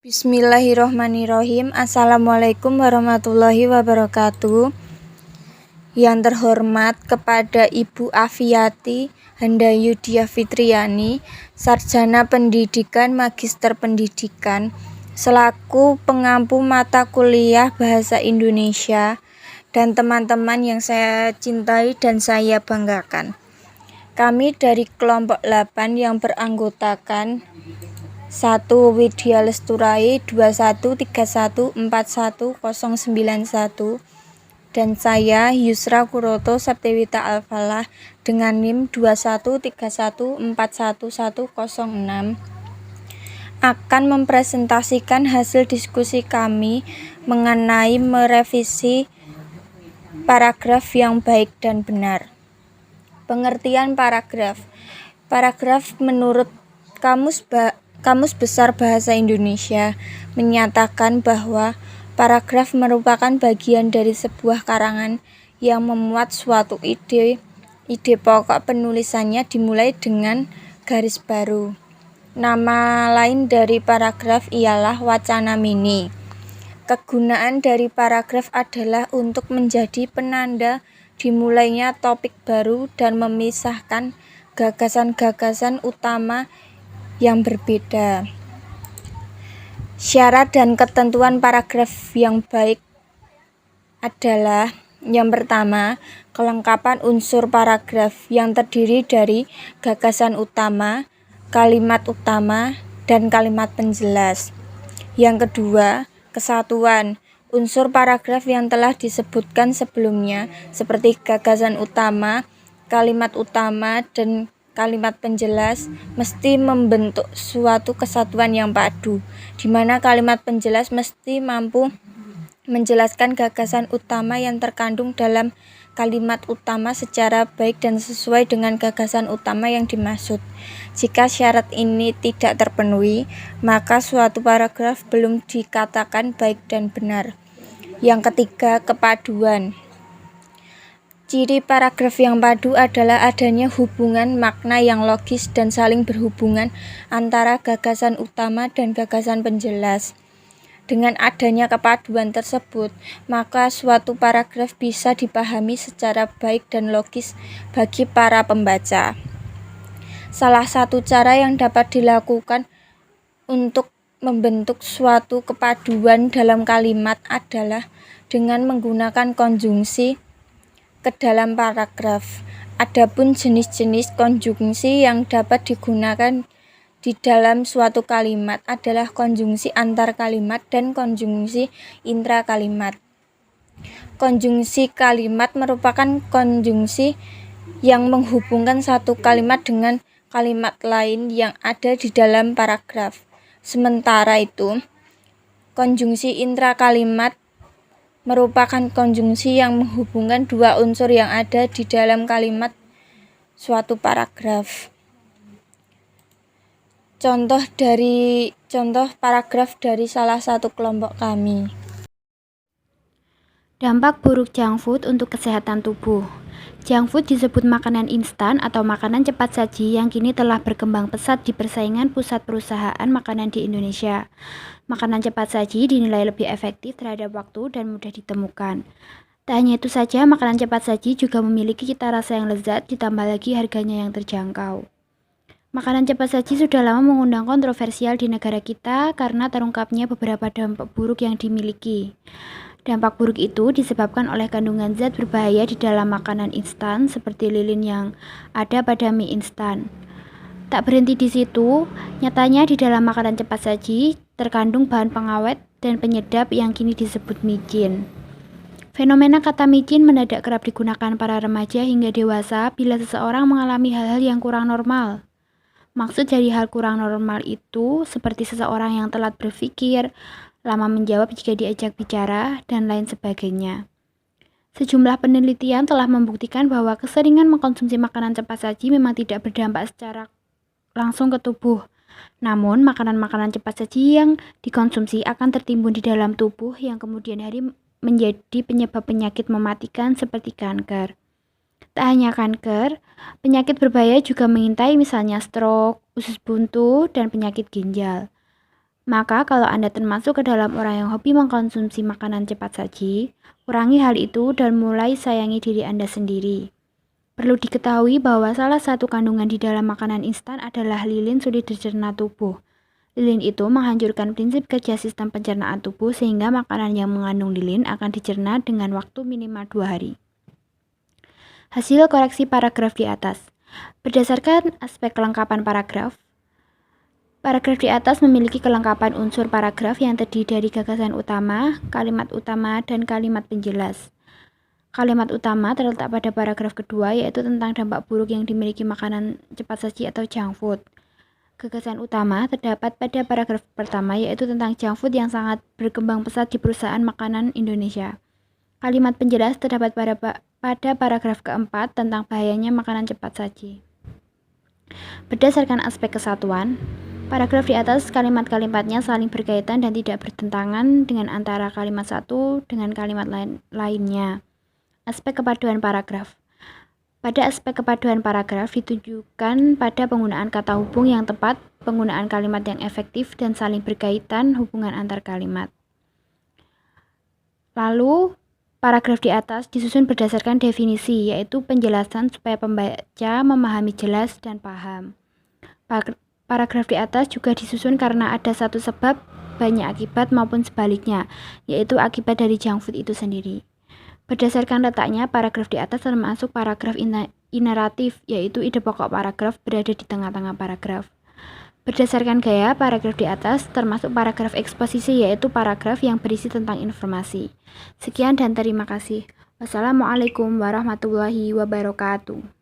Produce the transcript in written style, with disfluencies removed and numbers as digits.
Bismillahirrohmanirrohim. Assalamualaikum warahmatullahi wabarakatuh. Yang terhormat kepada Ibu Afiati Handayudia Fitriani, Sarjana Pendidikan Magister Pendidikan, selaku pengampu mata kuliah Bahasa Indonesia, dan teman-teman yang saya cintai dan saya banggakan. Kami dari kelompok 8 yang beranggotakan 1. Widya Lesturai 2131410191 dan saya Yusra Kuroto Saptiwita Alfalah dengan NIM 2131411106 akan mempresentasikan hasil diskusi kami mengenai merevisi paragraf yang baik dan benar. Pengertian paragraf. Paragraf menurut Kamus Besar Bahasa Indonesia menyatakan bahwa paragraf merupakan bagian dari sebuah karangan yang memuat suatu ide pokok penulisannya dimulai dengan garis baru. Nama lain dari paragraf ialah wacana mini. Kegunaan dari paragraf adalah untuk menjadi penanda dimulainya topik baru dan memisahkan gagasan-gagasan utama yang berbeda. Syarat dan ketentuan paragraf yang baik adalah: yang pertama, kelengkapan unsur paragraf yang terdiri dari gagasan utama, kalimat utama, dan kalimat penjelas. Yang kedua, kesatuan unsur paragraf yang telah disebutkan sebelumnya seperti gagasan utama, kalimat utama, dan kalimat penjelas mesti membentuk suatu kesatuan yang padu, di mana kalimat penjelas mesti mampu menjelaskan gagasan utama yang terkandung dalam kalimat utama secara baik dan sesuai dengan gagasan utama yang dimaksud. Jika syarat ini tidak terpenuhi, maka suatu paragraf belum dikatakan baik dan benar. Yang ketiga, kepaduan. Ciri paragraf yang padu adalah adanya hubungan makna yang logis dan saling berhubungan antara gagasan utama dan gagasan penjelas. Dengan adanya kepaduan tersebut, maka suatu paragraf bisa dipahami secara baik dan logis bagi para pembaca. Salah satu cara yang dapat dilakukan untuk membentuk suatu kepaduan dalam kalimat adalah dengan menggunakan konjungsi ke dalam paragraf. Adapun jenis-jenis konjungsi yang dapat digunakan di dalam suatu kalimat adalah konjungsi antar kalimat dan konjungsi intra kalimat. Konjungsi kalimat merupakan konjungsi yang menghubungkan satu kalimat dengan kalimat lain yang ada di dalam paragraf. Sementara itu, konjungsi intra kalimat merupakan konjungsi yang menghubungkan dua unsur yang ada di dalam kalimat suatu paragraf. Contoh paragraf dari salah satu kelompok kami. Dampak buruk junk food untuk kesehatan tubuh. Junk food disebut makanan instan atau makanan cepat saji yang kini telah berkembang pesat di persaingan pusat perusahaan makanan di Indonesia. Makanan cepat saji dinilai lebih efektif terhadap waktu dan mudah ditemukan. Tak hanya itu saja, makanan cepat saji juga memiliki cita rasa yang lezat, ditambah lagi harganya yang terjangkau. Makanan cepat saji sudah lama mengundang kontroversial di negara kita karena terungkapnya beberapa dampak buruk yang dimiliki. Dampak buruk itu disebabkan oleh kandungan zat berbahaya di dalam makanan instan seperti lilin yang ada pada mie instan. Tak berhenti di situ, nyatanya di dalam makanan cepat saji terkandung bahan pengawet dan penyedap yang kini disebut micin. Fenomena kata micin mendadak kerap digunakan para remaja hingga dewasa bila seseorang mengalami hal-hal yang kurang normal. Maksud dari hal kurang normal itu seperti seseorang yang telat berpikir, lama menjawab jika diajak bicara, dan lain sebagainya. Sejumlah penelitian telah membuktikan bahwa keseringan mengkonsumsi makanan cepat saji memang tidak berdampak secara langsung ke tubuh. Namun, makanan-makanan cepat saji yang dikonsumsi akan tertimbun di dalam tubuh yang kemudian hari menjadi penyebab penyakit mematikan seperti kanker. Tak hanya kanker, penyakit berbahaya juga mengintai misalnya stroke, usus buntu, dan penyakit ginjal. Maka kalau Anda termasuk ke dalam orang yang hobi mengkonsumsi makanan cepat saji, kurangi hal itu dan mulai sayangi diri Anda sendiri. Perlu diketahui bahwa salah satu kandungan di dalam makanan instan adalah lilin sulit dicerna tubuh. Lilin itu menghancurkan prinsip kerja sistem pencernaan tubuh sehingga makanan yang mengandung lilin akan dicerna dengan waktu minimal 2 hari. Hasil koreksi paragraf di atas. Berdasarkan aspek kelengkapan paragraf di atas memiliki kelengkapan unsur paragraf yang terdiri dari gagasan utama, dan kalimat penjelas. Kalimat utama terletak pada paragraf kedua, yaitu tentang dampak buruk yang dimiliki makanan cepat saji atau junk food. Gagasan utama terdapat pada paragraf pertama, yaitu tentang junk food yang sangat berkembang pesat di perusahaan makanan Indonesia. Kalimat penjelas terdapat pada paragraf keempat tentang bahayanya makanan cepat saji. Berdasarkan aspek kesatuan, paragraf di atas kalimat-kalimatnya saling berkaitan dan tidak bertentangan dengan antara kalimat satu dengan kalimat lainnya. Aspek kepaduan paragraf. Pada aspek kepaduan paragraf ditujukan pada penggunaan kata hubung yang tepat, penggunaan kalimat yang efektif, dan saling berkaitan hubungan antar kalimat. Lalu, paragraf di atas disusun berdasarkan definisi, yaitu penjelasan supaya pembaca memahami jelas dan paham. Paragraf di atas juga disusun karena ada satu sebab, banyak akibat maupun sebaliknya, yaitu akibat dari junk food itu sendiri. Berdasarkan letaknya, paragraf di atas termasuk paragraf ineratif, yaitu ide pokok paragraf berada di tengah-tengah paragraf. Berdasarkan gaya, paragraf di atas termasuk paragraf eksposisi, yaitu paragraf yang berisi tentang informasi. Sekian dan terima kasih. Wassalamualaikum warahmatullahi wabarakatuh.